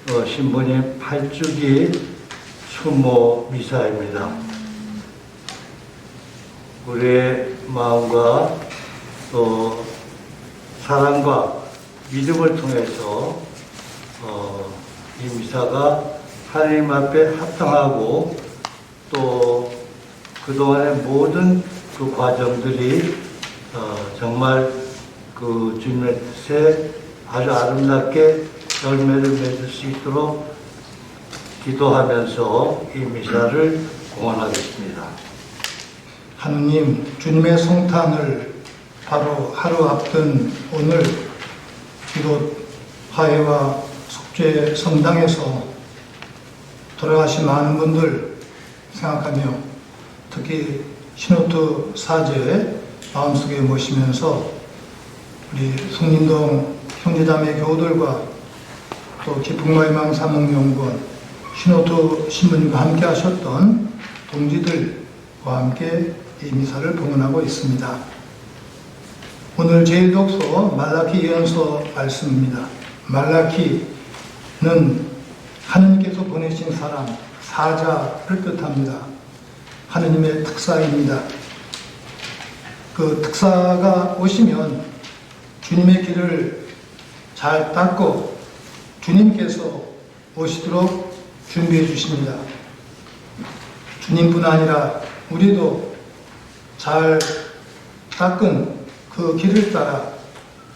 신부님 8주기 추모 미사입니다. 우리의 마음과 또 사랑과 믿음을 통해서 이 미사가 하나님 앞에 합당하고 또 그동안의 모든 그 과정들이 정말 그 주님의 뜻에 아주 아름답게 열매를 맺을 수 있도록 기도하면서 이 미사를 공헌하겠습니다. 하느님, 주님의 성탄을 바로 하루 앞둔 오늘 비록 화해와 속죄 성당에서 돌아가신 많은 분들 생각하며 특히 신호투 사제 마음속에 모시면서 우리 성림동 형제자매 교우들과 또 기쁨과희망 사목연구원 신호투 신부님과 함께 하셨던 동지들과 함께 이 미사를 봉헌하고 있습니다. 오늘 제일 독서 말라키 예언서 말씀입니다. 말라키는 하느님께서 보내신 사람, 사자를 뜻합니다. 하느님의 특사입니다. 그 특사가 오시면 주님의 길을 잘 닦고 주님께서 오시도록 준비해 주십니다. 주님뿐 아니라 우리도 잘 닦은 그 길을 따라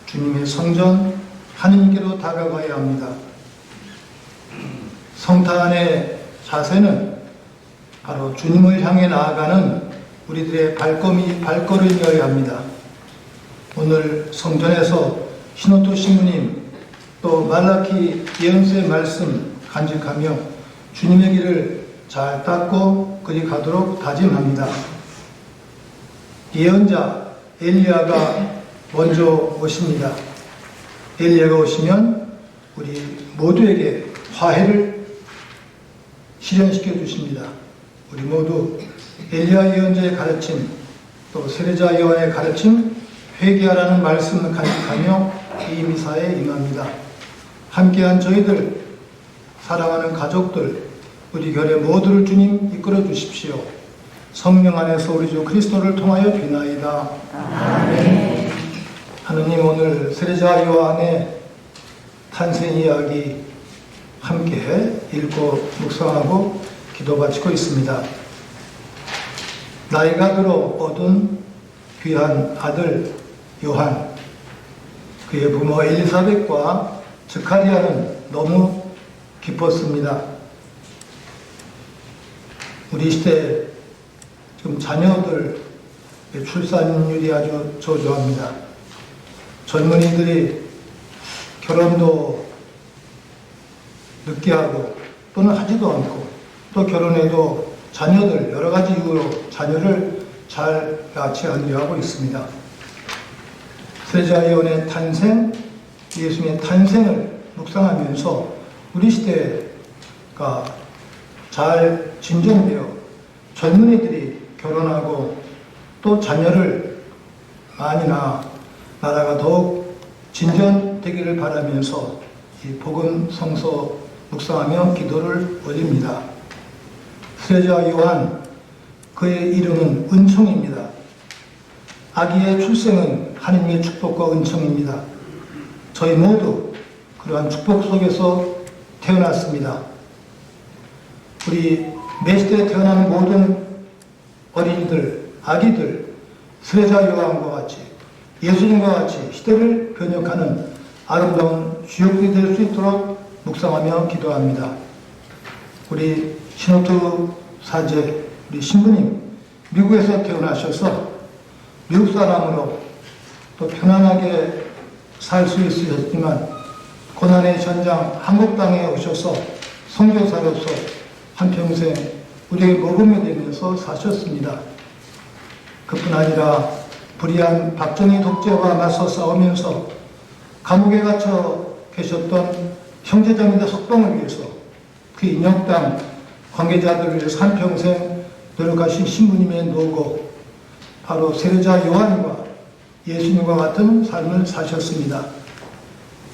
주님의 성전 하느님께로 다가가야 합니다. 성탄의 자세는 바로 주님을 향해 나아가는 우리들의 발걸음이어야 합니다. 오늘 성전에서 신호투 신부님 또 말라키 예언서의 말씀 간직하며 주님의 길을 잘 닦고 그리 가도록 다짐합니다. 예언자 엘리야가 먼저 오십니다. 엘리야가 오시면 우리 모두에게 화해를 실현시켜 주십니다. 우리 모두 엘리야 예언자의 가르침 또 세례자 요한의 가르침 회개하라는 말씀을 간직하며 이 미사에 임합니다. 함께한 저희들 사랑하는 가족들 우리 교회 모두를 주님 이끌어 주십시오. 성령 안에서 우리 주 그리스도를 통하여 비나이다. 아멘. 하느님, 오늘 세례자 요한의 탄생 이야기 함께 읽고 묵상하고 기도 바치고 있습니다. 나이가 들어 얻은 귀한 아들 요한, 그의 부모 엘리사벳과 스가랴는 너무 기뻤습니다. 우리 시대 지금 자녀들의 출산율이 아주 저조합니다. 젊은이들이 결혼도 늦게 하고 또는 하지도 않고 또 결혼해도 자녀들 여러 가지 이유로 자녀를 잘 낳지 않으려고 있습니다. 세례자 요한의 탄생, 예수님의 탄생을 묵상하면서 우리 시대가 잘 진정되어 젊은이들이 결혼하고 또 자녀를 많이 낳아 나라가 더욱 진전되기를 바라면서 이 복음 성서 묵상하며 기도를 올립니다. 세례자 요한, 그의 이름은 은총입니다. 아기의 출생은 하느님의 축복과 은총입니다. 저희 모두 그러한 축복 속에서 태어났습니다. 우리 매시대에 태어나는 모든 어린이들, 아기들, 세례자 요한과 같이 예수님과 같이 시대를 변혁하는 아름다운 주역들이 될 수 있도록 묵상하며 기도합니다. 우리 신호투 사제, 우리 신부님, 미국에서 태어나셔서 미국 사람으로 또 편안하게 살 수 있으셨지만 고난의 전장 한국 땅에 오셔서 선교사로서 한평생 우리에게 모범이 되면서 사셨습니다. 그뿐 아니라 불의한 박정희 독재와 맞서 싸우면서 감옥에 갇혀 계셨던 형제자매들 석방을 위해서 그 인혁당 관계자들을 위해서 한평생 노력하신 신부님의 노고, 바로 세례자 요한과 예수님과 같은 삶을 사셨습니다.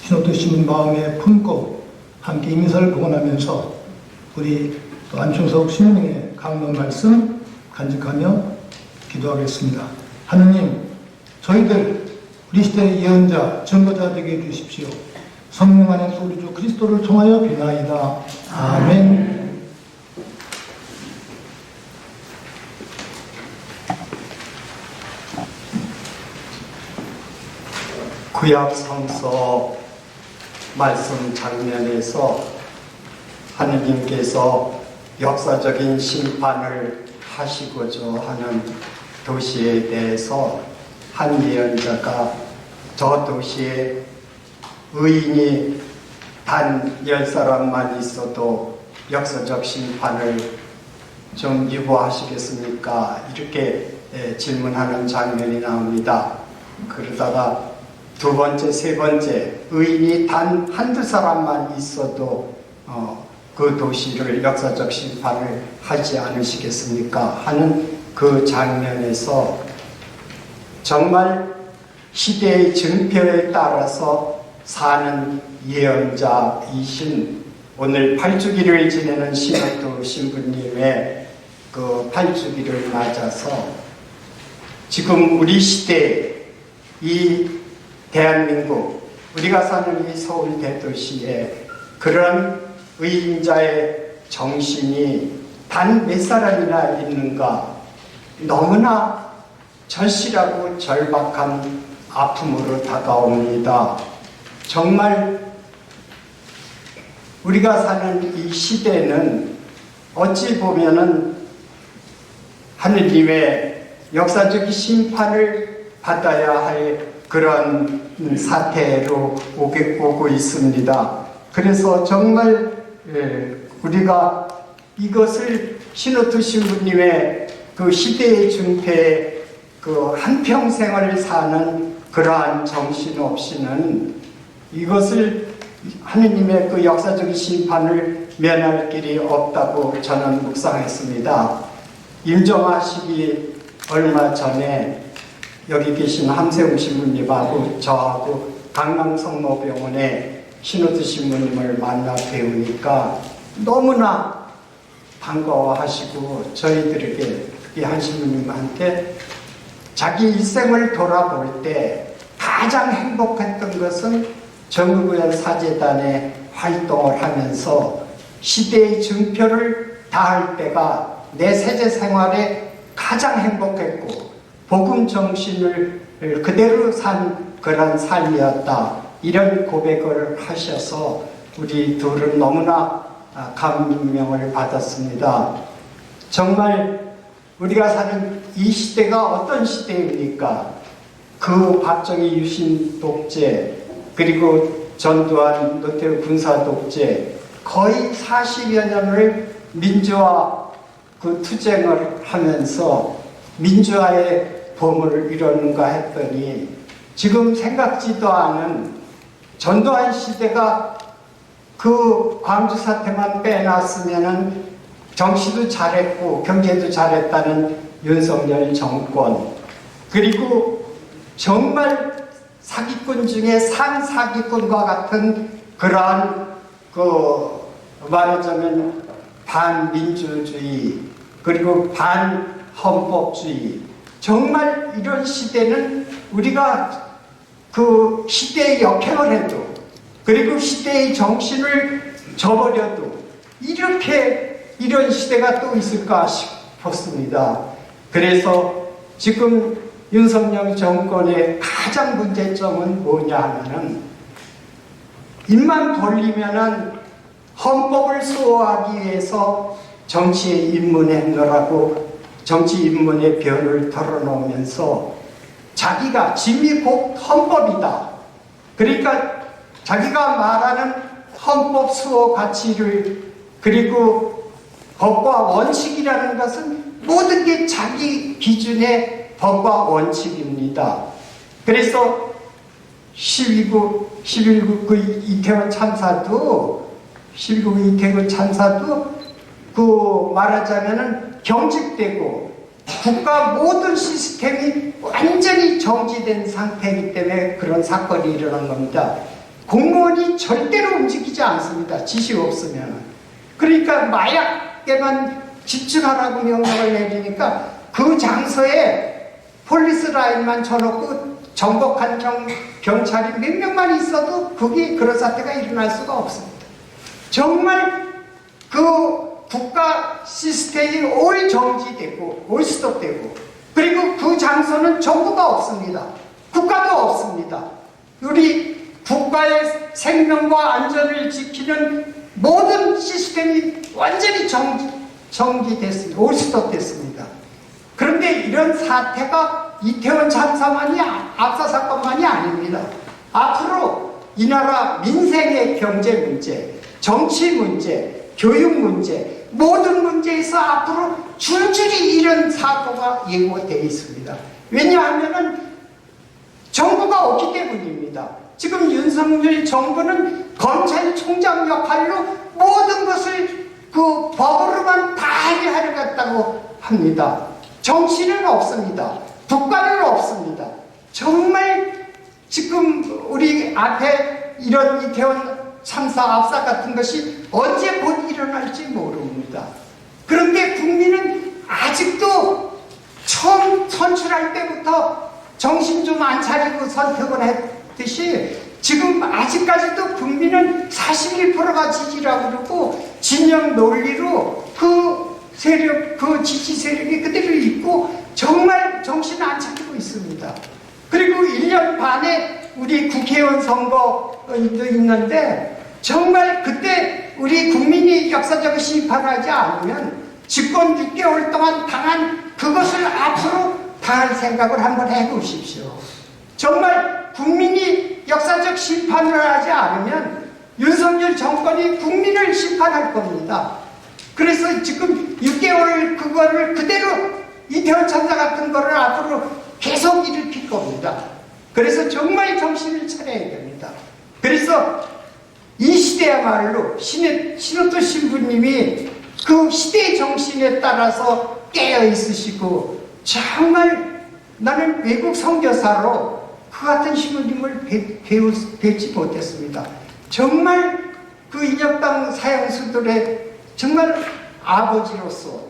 신호투 신부 마음에 품고 함께 이민서를 복원하면서 우리 또 안충석 신령의 강론 말씀 간직하며 기도하겠습니다. 하느님, 저희들 우리 시대의 예언자, 증거자 되게 해주십시오. 성령 안에서 우리 주 그리스도를 통하여 비나이다. 아멘. 구약 성서 말씀 장면에서 하느님께서 역사적인 심판을 하시고자 하는 도시에 대해서 한 예언자가 저 도시에 의인이 단 10사람만 있어도 역사적 심판을 좀 유보하시겠습니까? 이렇게 질문하는 장면이 나옵니다. 그러다가 두 번째, 세 번째, 의인이 단 한두 사람만 있어도 그 도시를 역사적 심판을 하지 않으시겠습니까? 하는 그 장면에서 정말 시대의 증표에 따라서 사는 예언자이신 오늘 8주기를 지내는 신학도 신부님의 그 8주기를 맞아서 지금 우리 시대 이 대한민국, 우리가 사는 이 서울 대도시에 그런 의인자의 정신이 단 몇 사람이나 있는가 너무나 절실하고 절박한 아픔으로 다가옵니다. 정말 우리가 사는 이 시대는 어찌 보면은 하느님의 역사적인 심판을 받아야 할 그런 사태로 오고 있습니다. 그래서 정말 우리가 이것을 신호투 신부님의 그 시대의 중패에 그 한평생을 사는 그러한 정신 없이는 이것을 하느님의 그 역사적인 심판을 면할 길이 없다고 저는 묵상했습니다. 임종하시기 얼마 전에 여기 계신 함세웅 신부님하고 저하고 강남성모병원에 신호드 신부님을 만나 뵈우니까 너무나 반가워하시고 저희들에게 특히 한 신부님한테 자기 일생을 돌아볼 때 가장 행복했던 것은 정의구현 사재단에 활동을 하면서 시대의 증표를 다할 때가 내 세제 생활에 가장 행복했고 복음 정신을 그대로 산 그런 삶이었다. 이런 고백을 하셔서 우리 둘은 너무나 감명을 받았습니다. 정말 우리가 사는 이 시대가 어떤 시대입니까? 그 박정희 유신 독재 그리고 전두환 노태우 군사 독재 거의 40여 년을 민주화 그 투쟁을 하면서 민주화의 봄을 이루는가 했더니 지금 생각지도 않은 전두환 시대가 그 광주 사태만 빼놨으면은 정치도 잘했고 경제도 잘했다는 윤석열 정권 그리고 정말 사기꾼 중에 상사기꾼과 같은 그러한 그 말하자면 반민주주의 그리고 반헌법주의 정말 이런 시대는 우리가 그 시대에 역행을 해도 그리고 시대의 정신을 저버려도 이렇게 이런 시대가 또 있을까 싶었습니다. 그래서 지금 윤석열 정권의 가장 문제점은 뭐냐 하면은 입만 돌리면은 헌법을 수호하기 위해서 정치에 입문했노라고 정치 입문의 변을 털어놓으면서 자기가 짐이 곧 헌법이다. 그러니까 자기가 말하는 헌법 수호 가치를 그리고 법과 원칙이라는 것은 모든 게 자기 기준의 법과 원칙입니다. 그래서 11구 그 이태원 참사도 11구 이태원 참사도 그 말하자면은 경직되고 국가 모든 시스템이 완전히 정지된 상태이기 때문에 그런 사건이 일어난 겁니다. 공무원이 절대로 움직이지 않습니다. 지시 없으면. 그러니까 마약에만 집중하라고 명령을 내리니까 그 장소에 폴리스 라인만 쳐놓고 정복한 경찰이 몇 명만 있어도 그게 그런 사태가 일어날 수가 없습니다. 정말 그 국가 시스템이 올 정지되고 올 스톱되고, 그리고 그 장소는 정부가 없습니다. 국가도 없습니다. 우리 국가의 생명과 안전을 지키는 모든 시스템이 완전히 정지됐습니다. 올 스톱됐습니다. 그런데 이런 사태가 이태원 참사만이 압사 사건만이 아닙니다. 앞으로 이 나라 민생의 경제 문제, 정치 문제, 교육 문제, 모든 문제에서 앞으로 줄줄이 이런 사고가 예고되어 있습니다. 왜냐하면 정부가 없기 때문입니다. 지금 윤석열 정부는 검찰총장 역할로 모든 것을 그 법으로만 다 해결하려고 합니다. 정치는 없습니다. 국가는 없습니다. 정말 지금 우리 앞에 이런 이태원 참사 압사 같은 것이 언제 곧 일어날지 모릅니다. 그런데 국민은 아직도 처음 선출할 때부터 정신 좀 안 차리고 선택을 했듯이 지금 아직까지도 국민은 41%가 지지라고 그러고 진영 논리로 그 세력, 그 지지 세력이 그대로 있고 정말 정신 안 차리고 있습니다. 그리고 1년 반에 우리 국회의원 선거도 있는데 정말 그때 우리 국민이 역사적 심판하지 않으면 집권 6개월 동안 당한 그것을 앞으로 당할 생각을 한번 해보십시오. 정말 국민이 역사적 심판을 하지 않으면 윤석열 정권이 국민을 심판할 겁니다. 그래서 지금 6개월 그거를 그대로 이태원 참사 같은 거를 앞으로 계속 일으킬 겁니다. 그래서 정말 정신을 차려야 됩니다. 그래서 이 시대야말로 신호토 신부님이 그 시대의 정신에 따라서 깨어 있으시고, 정말 나는 외국 선교사로 그 같은 신부님을 뵙지 못했습니다. 정말 그 인혁당 사형수들의 정말 아버지로서,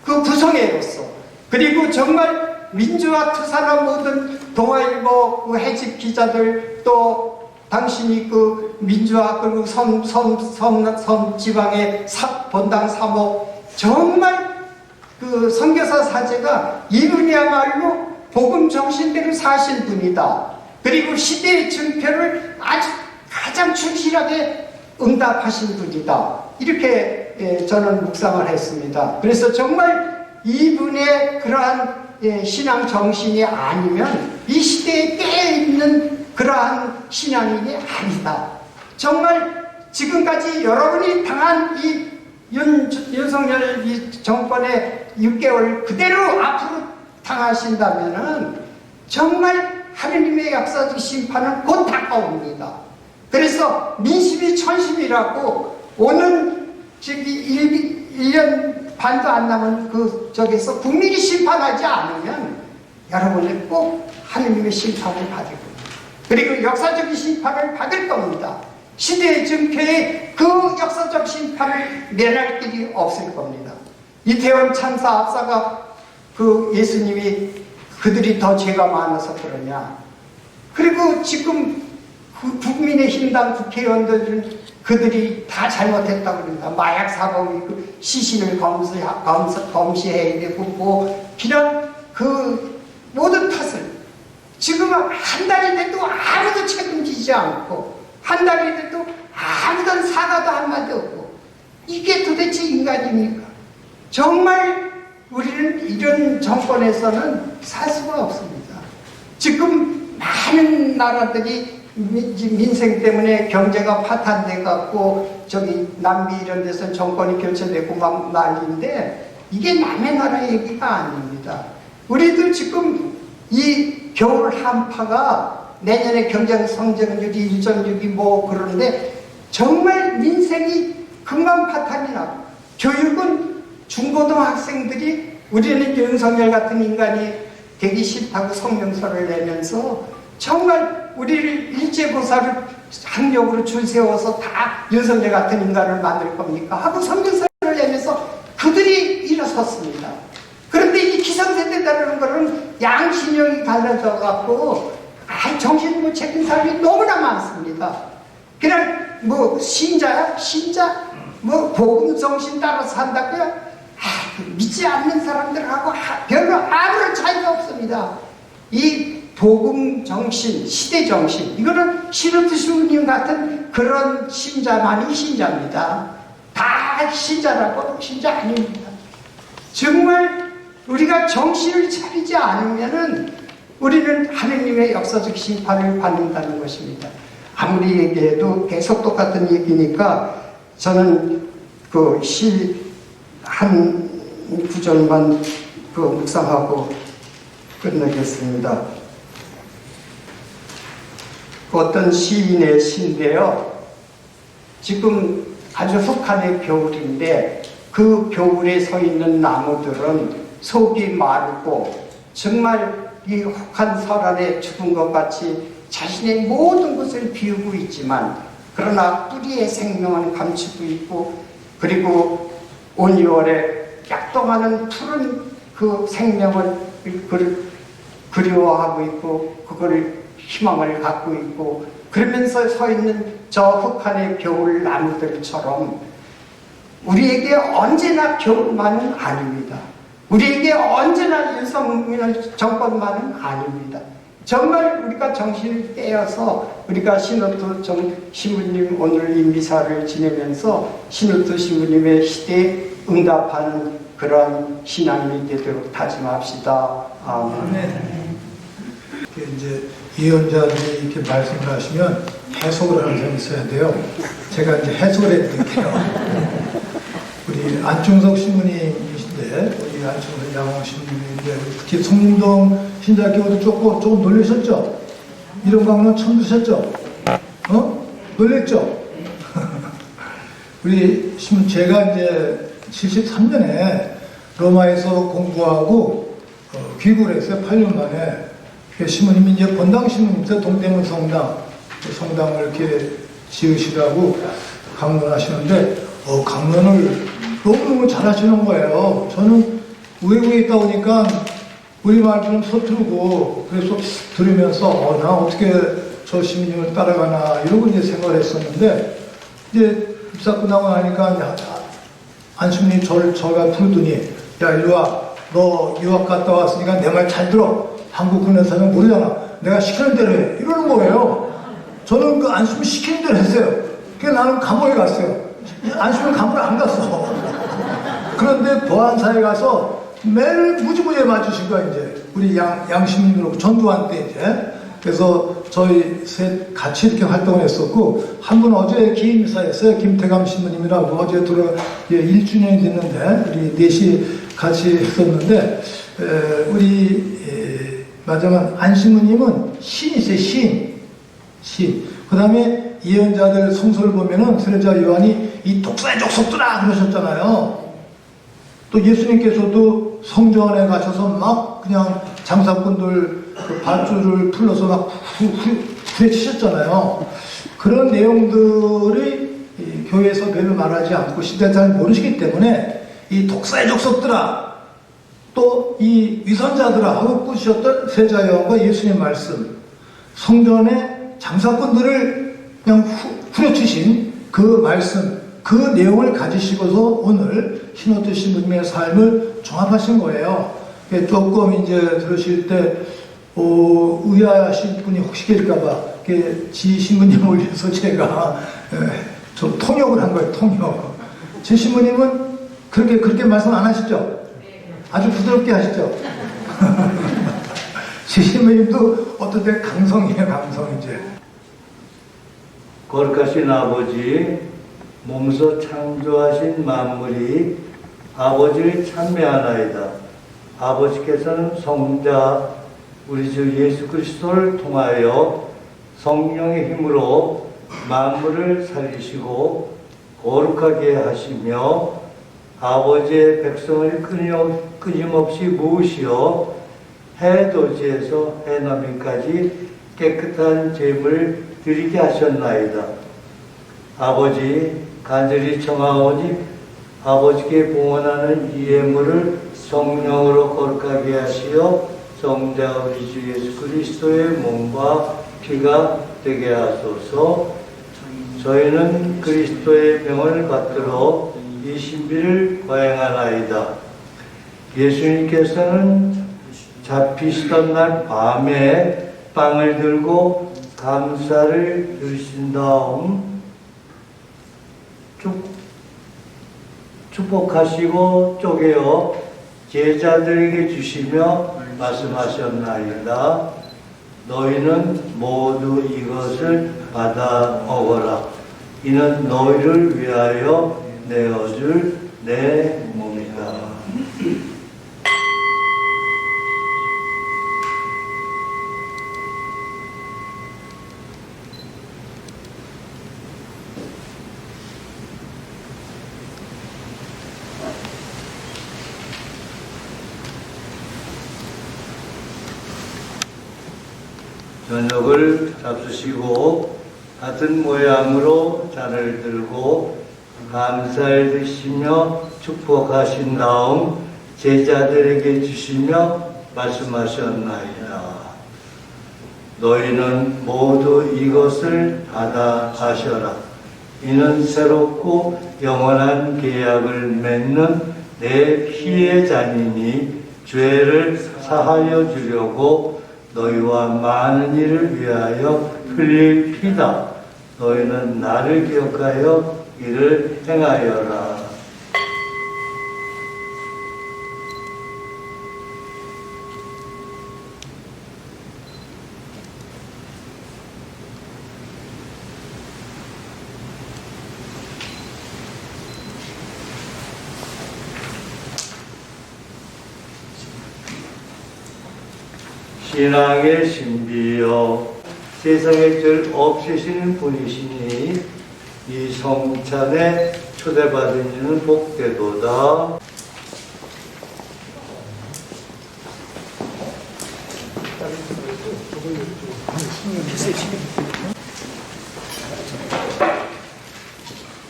그 구성애로서, 그리고 정말 민주화 투사나 모든 동아일보 그 해직 기자들, 또 당신이 그 민주화 그리고 섬 지방의 본당 사모, 정말 그 선교사 사제가 이분이야말로 복음 정신대로 사신 분이다. 그리고 시대의 증표를 아주 가장 충실하게 응답하신 분이다. 이렇게 저는 묵상을 했습니다. 그래서 정말 이분의 그러한 신앙 정신이 아니면 이 시대에 깨어있는 그러한 신앙인이 아니다. 정말 지금까지 여러분이 당한 이 윤석열 이 정권의 6개월 그대로 앞으로 당하신다면은 정말 하느님의 역사적 심판은 곧 다가옵니다. 그래서 민심이 천심이라고 오는 저기 1년 반도 안 남은 그 저기서 국민이 심판하지 않으면 여러분은 꼭 하느님의 심판을 받을 겁니다. 그리고 역사적인 심판을 받을 겁니다. 시대의 증표에 그 역사적 심판을 면할 길이 없을 겁니다. 이태원 참사 압사가 그 예수님이 그들이 더 죄가 많아서 그러냐. 그리고 지금 그 국민의힘당 국회의원들은 그들이 다 잘못했다고 그럽니다. 마약 사범이 그 시신을 검시해야 되고 뭐 그냥 그 모든 탓을 지금 한 달이 돼도 아무도 책임지지 않고 한 달이 돼도 아무런 사과도 한마디 없고 이게 도대체 인간입니까? 정말 우리는 이런 정권에서는 살 수가 없습니다. 지금 많은 나라들이 민생 때문에 경제가 파탄돼 갖고 저기 남미 이런 데서 정권이 교체되고 막 난리인데 이게 남의 나라 얘기가 아닙니다. 우리도 지금 이 겨울 한파가 내년에 경제 성장률이 1.6이 뭐 그러는데 정말 민생이 금방 파탄이 나고 교육은 중고등학생들이 우리는 윤석열 같은 인간이 되기 싫다고 성명서를 내면서 정말 우리를 일제고사를 학력으로 줄 세워서 다 윤석열 같은 인간을 만들 겁니까? 하고 성경서를 내면서 그들이 일어섰습니다. 그런데 이 기성세대라는 거는 양심형이 갈라져 갖고 정신 못 차린 사람이 너무나 많습니다. 그냥 뭐 신자야? 신자? 뭐 복음 정신 따라 산다고요? 믿지 않는 사람들하고 별로 아무런 차이가 없습니다. 이 복음 정신, 시대 정신, 이거는 시루트 신부님 같은 그런 신자만이 신자입니다. 다 신자라고 신자 아닙니다. 정말 우리가 정신을 차리지 않으면은 우리는 하느님의 역사적 심판을 받는다는 것입니다. 아무리 얘기해도 계속 똑같은 얘기니까 저는 그 시 한 구절만 그 묵상하고 끝내겠습니다. 어떤 시인의 시인데요. 지금 아주 흑한의 겨울인데 그 겨울에 서 있는 나무들은 속이 마르고 정말 이 혹한 설안에 죽은 것 같이 자신의 모든 것을 비우고 있지만 그러나 뿌리의 생명은 감추고 있고 그리고 온유월에 약동하는 푸른 그 생명을 그리워하고 있고 그걸 희망을 갖고 있고 그러면서 서 있는 저 흑한의 겨울 나무들처럼 우리에게 언제나 겨울만은 아닙니다. 우리에게 언제나 윤석열 정권만은 아닙니다. 정말 우리가 정신을 떼어서 우리가 신우투 신부님 오늘 이 미사를 지내면서 신우투 신부님의 시대에 응답하는 그런 신앙이 되도록 다짐합시다. 아멘. 이제 예언자들이 이렇게 말씀을 하시면 해석을 하는 사람이 있어야 돼요. 제가 이제 해석을 해드릴게요. 우리 안충석 신부님이신데, 우리 안충석 양홍 신부님인데, 특히 성림동 신자교도 조금 놀라셨죠? 이런 강론 처음 드셨죠? 놀랬죠? 우리 신부, 제가 이제 73년에 로마에서 공부하고 귀국을 했어요. 8년 만에. 신부님이 이제 본당 신부님께서 동대문 성당을 이렇게 지으시라고 강론하시는데, 강론을 너무너무 잘하시는 거예요. 저는 외국에 있다 보니까 우리말 좀 서투르고, 그래서 들으면서, 나 어떻게 저 신부님을 따라가나, 이러고 이제 생각을 했었는데, 이제 입사 끝나고 나니까, 안신부님이 저가 부르더니, 야, 이리 와. 너 유학 갔다 왔으니까 내 말 잘 들어. 한국 군에서는 모르잖아. 내가 시키는 대로 해. 이러는 거예요. 저는 그 안심을 시키는 대로 했어요. 그래서 나는 감옥에 갔어요. 안심은 감옥에 안 갔어. 그런데 보안사에 가서 매일 무지무지에 맞추신 거야, 이제. 우리 양심님으로 전두환 때 이제. 그래서 저희 셋 같이 이렇게 활동을 했었고, 한 분 어제 기임사였어요. 김태감 신부님이라고 어제 1주년이 됐는데, 우리 넷이 같이 했었는데, 우리 마지막 안신부님은 시인이세요. 시인. 그 다음에 예언자들 성서를 보면은 세례자 요한이 이 독사의 족속들아 그러셨잖아요. 또 예수님께서도 성전에 가셔서 막 그냥 장사꾼들 그 밧줄을 풀러서 막 후려치셨잖아요. 그런 내용들이 교회에서 별로 말하지 않고 시대에 잘 모르시기 때문에 이 독사의 족속들아 또 이 위선자들아 하고 꾸짖었던 세자요한과 예수님 말씀, 성전의 장사꾼들을 그냥 후려치신 그 말씀, 그 내용을 가지시고서 오늘 신호트 신부님의 삶을 종합하신 거예요. 조금 이제 들으실 때 의아하신 분이 혹시 계실까봐 지 신부님 올려서 제가 좀 통역을 한 거예요. 통역. 제 신부님은 그렇게 말씀 안 하시죠? 아주 부드럽게 하시죠? 제 신부님도 어떤 때 강성이에요. 강성 이제. 거룩하신 아버지, 몸소 창조하신 만물이 아버지를 찬미하나이다. 아버지께서는 성자 우리 주 예수 그리스도를 통하여 성령의 힘으로 만물을 살리시고 거룩하게 하시며 아버지의 백성을 끊임없이 모으시어 해돋이에서 해넘이까지 깨끗한 제물 드리게 하셨나이다. 아버지 간절히 청하오니 아버지께 봉헌하는 이 예물을 성령으로 거룩하게 하시어 성자 우리 주 예수 그리스도의 몸과 피가 되게 하소서. 저희는 그리스도의 명을 받들어 이 신비를 거행하나이다. 예수님께서는 잡히시던 날 밤에 빵을 들고 감사를 드리신 다음 축복하시고 쪼개어 제자들에게 주시며 말씀하셨나이다. 너희는 모두 이것을 받아 먹어라. 이는 너희를 위하여 내어줄 내 몸이다. 저녁을 잡수시고 같은 모양으로 잔을 들고 감사를 드시며 축복하신 다음 제자들에게 주시며 말씀하셨나이다. 너희는 모두 이것을 받아 마셔라. 이는 새롭고 영원한 계약을 맺는 내 피의 잔이니 죄를 사하여 주려고 너희와 많은 이를 위하여 흘릴 피다. 너희는 나를 기억하여 이를 행하여라. 신앙의 신비여 세상의 죄를 없애시는 분이시니 이 성찬에 초대받은 이는 복되도다.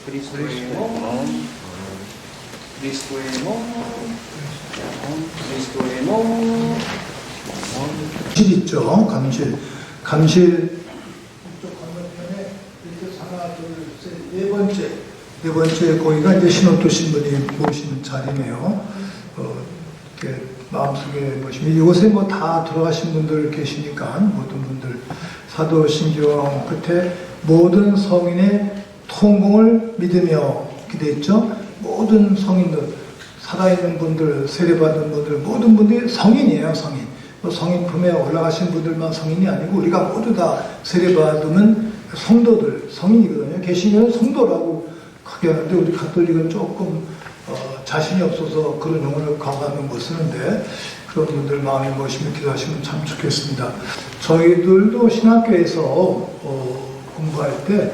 그리스도의 몸, 그리스도의 몸, 그리스도의 몸. 감실 있죠. 감실 건너편에 이렇게 하나 둘셋 네 번째 거기가 이제 신호토 신부님 모시는 자리네요. 이렇게 마음속에 보시면 이곳에 뭐 다 들어가신 분들 계시니까 모든 분들 사도 신경 끝에 모든 성인의 통공을 믿으며 이렇게 돼 있죠. 모든 성인들 살아있는 분들 세례받은 분들 모든 분들이 성인이에요. 성인 품에 올라가신 분들만 성인이 아니고 우리가 모두 다 세례받으면 성도들, 성인이거든요. 계시면 성도라고 크게 하는데 우리 가톨릭은 조금 자신이 없어서 그런 용어를 과감히 못 쓰는데 그런 분들 마음에 모시면 기도하시면 참 좋겠습니다. 저희들도 신학교에서 공부할 때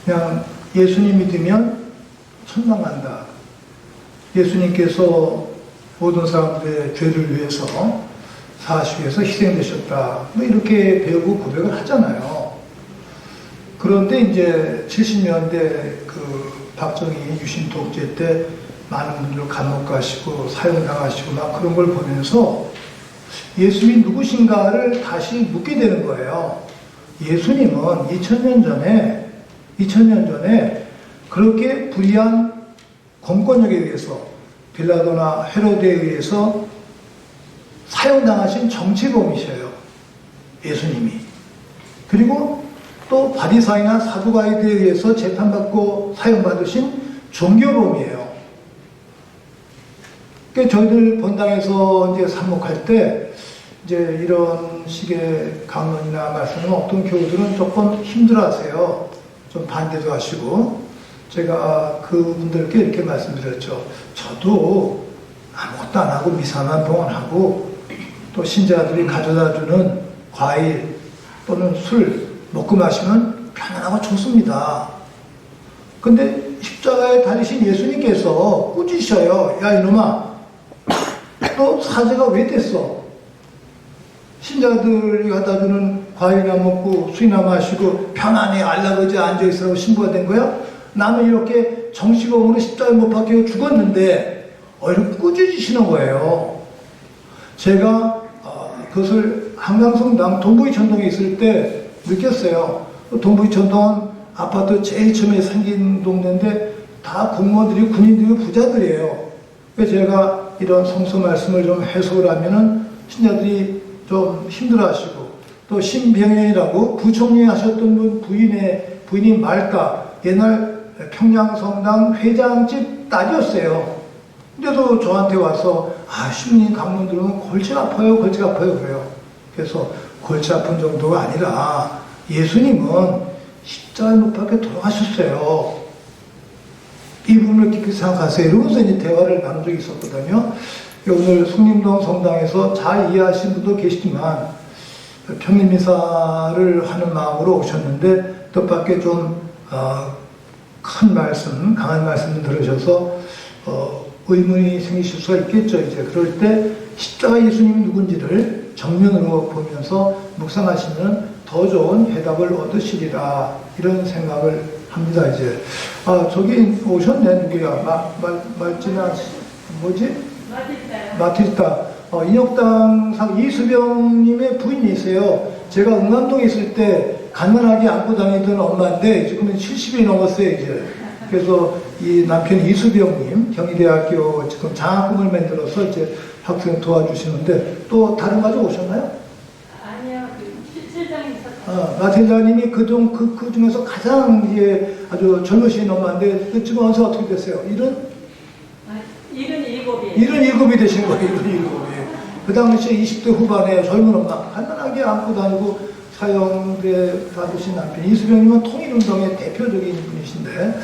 그냥 예수님 믿으면 천당 간다. 예수님께서 모든 사람들의 죄를 위해서 사시기 위해서 희생되셨다. 뭐 이렇게 배우고 고백을 하잖아요. 그런데 이제 70년대 그 박정희 유신 독재 때 많은 분들 감옥 가시고 사형당하시고 막 그런 걸 보면서 예수님이 누구신가를 다시 묻게 되는 거예요. 예수님은 2000년 전에 그렇게 불의한 공권력에 의해서 빌라도나 헤로데에 의해서 사형당하신 정치범이셔요. 예수님이. 그리고 또 바리사이나 사두가이드에 의해서 재판받고 사형받으신 종교범이에요. 그러니까 저희들 본당에서 이제 사목할 때 이제 이런 식의 강론이나 말씀은 어떤 교우들은 조금 힘들어하세요. 좀 반대도 하시고 제가 그분들께 이렇게 말씀드렸죠. 저도 아무것도 안 하고 미사만 봉헌하고 또 신자들이 가져다주는 과일 또는 술 먹고 마시면 편안하고 좋습니다. 근데 십자가에 달리신 예수님께서 꾸짖으셔요. 야 이놈아, 너 사제가 왜 됐어? 신자들이 갖다주는 과일이나 먹고 술이나 마시고 편안히 알라거지 앉아있으라고 신부가 된 거야? 나는 이렇게 정식으로 십자가에 못 박혀 죽었는데 이렇게 꾸짖으시는 거예요. 제가 그것을 한강성당 동부이천동에 있을 때 느꼈어요. 동부이천동은 아파트 제일 처음에 생긴 동네인데 다 공무원들이 군인들이 부자들이에요. 그래서 제가 이런 성서 말씀을 좀 해석을 하면은 신자들이 좀 힘들어하시고 또 신병현이라고 부총리 하셨던 부인이 말까 옛날 평양성당 회장집 딸이었어요. 근데도 저한테 와서 신부님 강론 들으면 골치가 아파요 그래요. 그래서 골치 아픈 정도가 아니라 예수님은 십자가에 못 박혀 돌아가셨어요. 이 부분을 깊이 생각하세요. 이러면서 이제 대화를 나눈 적이 있었거든요. 오늘 숭림동 성당에서 잘 이해하신 분도 계시지만 평일미사를 하는 마음으로 오셨는데 뜻밖의 좀 큰 말씀, 강한 말씀 들으셔서 의문이 생기실 수가 있겠죠. 이제 그럴 때 십자가 예수님이 누군지를 정면으로 보면서 묵상하시면 더 좋은 해답을 얻으시리라 이런 생각을 합니다. 이제 저기 오셨네. 누구야? 말지나 뭐지? 마틸다. 인혁당 이수병님의 부인이세요. 제가 응암동에 있을 때 가난하게 안고 다니던 엄마인데 지금은 70이 넘었어요. 이제. 그래서 이 남편 이수병님 경희대학교 지금 장학금을 만들어서 이제 학생 도와주시는데 또 다른 가족 오셨나요? 아니요, 실장이 있었어요. 마틸다님이 그 중에서 가장 이제 아주 젊으신 엄마인데 지금 언제 어떻게 됐어요? 77이에요. 77이 되신 거예요. 77이. 그 당시에 20대 후반에 젊은 엄마 간단하게 안고 다니고 사형대 받으신 남편 이수병님은 통일운동의 대표적인 분이신데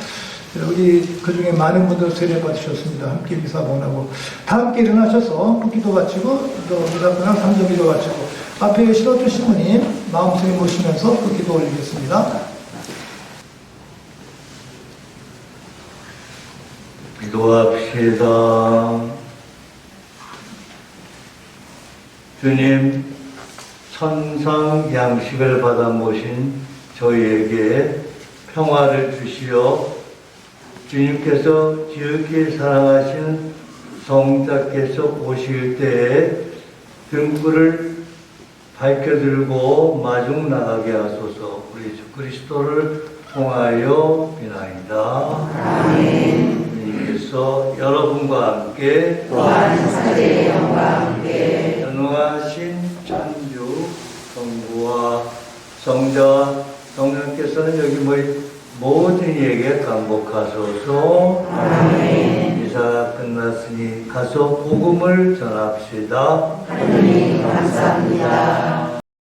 우리 그중에 많은 분들 세례 받으셨습니다. 함께 미사 보내고 다 함께 일어나셔서 기도 바치고 또 미사분랑 상정기도 바치고 앞에 계신 어떤 신부님 마음속에 모시면서 기도 올리겠습니다. 기도합시다. 주님, 천상 양식을 받아 모신 저희에게 평화를 주시어 주님께서 지극히 사랑하신 성자께서 오실 때에 등불을 밝혀들고 마중 나가게 하소서. 우리 주 그리스도를 통하여 비나이다. 아멘. 주님께서 여러분과 함께 또한 사제의 영과 함께 전능하신 천주 성부와 성자와 성령께서는 여기 모든 이에게 감복하소서. 아멘. 미사 끝났으니 가서 복음을 전합시다. 하느님 감사합니다.